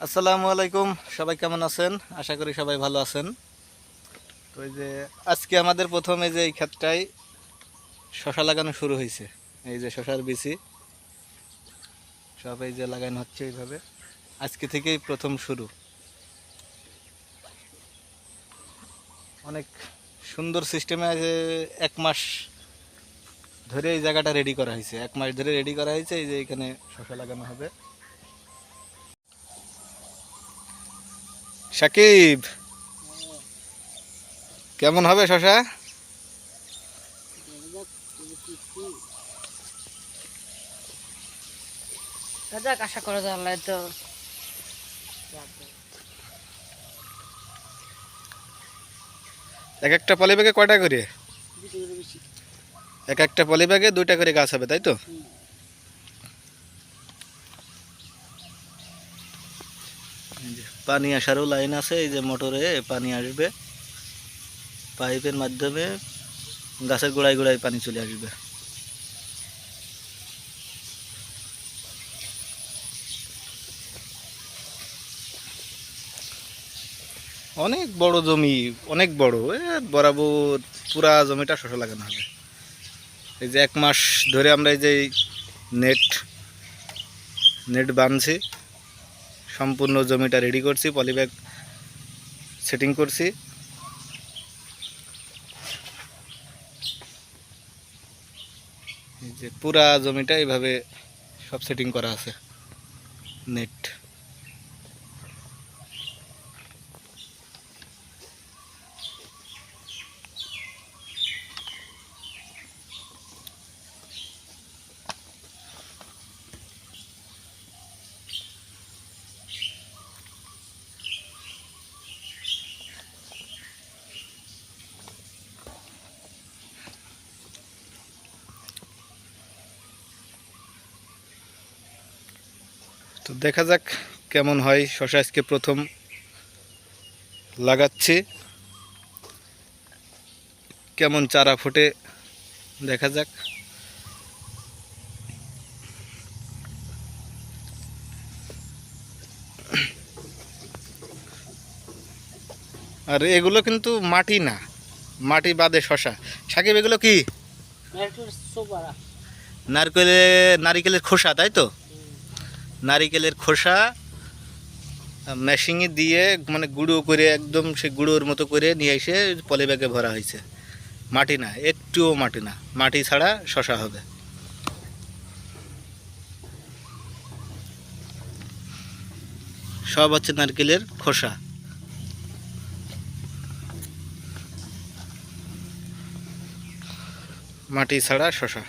আসসালামু আলাইকুম, সবাই কেমন আছেন? আশা করি সবাই ভালো আছেন। তো এই যে আজকে আমাদের প্রথম এই যে এই ক্ষেতটায় শশা লাগানো শুরু হয়েছে। এই যে শশার বিচি সব এই যে লাগানো হচ্ছে এইভাবে। আজকে থেকেই প্রথম শুরু। অনেক সুন্দর সিস্টেমে যে 1 মাস ধরে এই জায়গাটা রেডি করা হয়েছে। 1 মাস ধরে রেডি করা হয়েছে। এই যে এখানে শশা লাগানো হবে। সাকিব, কেমন হবে শশা? যাক, আশা করা যায় আল্লাহ তো এক একটা পলি ব্যাগে কয়টা করে? বেশি। এক একটা পলি ব্যাগে 2টা করে গাছ হবে, তাই তো? এই যে পানি আসারও লাইন আছে। এই যে মোটরে পানি আসবে, পাইপের মাধ্যমে গাছের গোড়ায় গোড়ায় পানি চলে আসবে। অনেক বড় জমি, অনেক বড়, বরাবর পুরা জমিটা শশা লাগানো হবে। এই যে 1 মাস ধরে আমরা এই যে নেট নেট বাঁধছি, সম্পূর্ণ জমিটা রেডি করছি, পলিব্যাগ সেটিং করছি। এই যে পুরা জমিটা এইভাবে সব সেটিং করা আছে নেট। তো দেখা যাক কেমন হয় শশা। আজকে প্রথম লাগাচ্ছি, কেমন চারা ফোটে দেখা যাক। আর এগুলো কিন্তু মাটি না, মাটি বাদে শশা। সাকিব, এগুলো কি? নারিকেলের খোসা, তাই তো? নারিকেলের খোসা মেশিনে দিয়ে মানে গুঁড়ো করে, একদম সে গুঁড়োর মতো করে নিয়ে এসে পলি ব্যাগে ভরা হয়েছে। মাটি না, একটুও মাটি না, মাটি ছাড়া শশা হবে। সব হচ্ছে নারকেলের খোসা, মাটি ছাড়া শশা।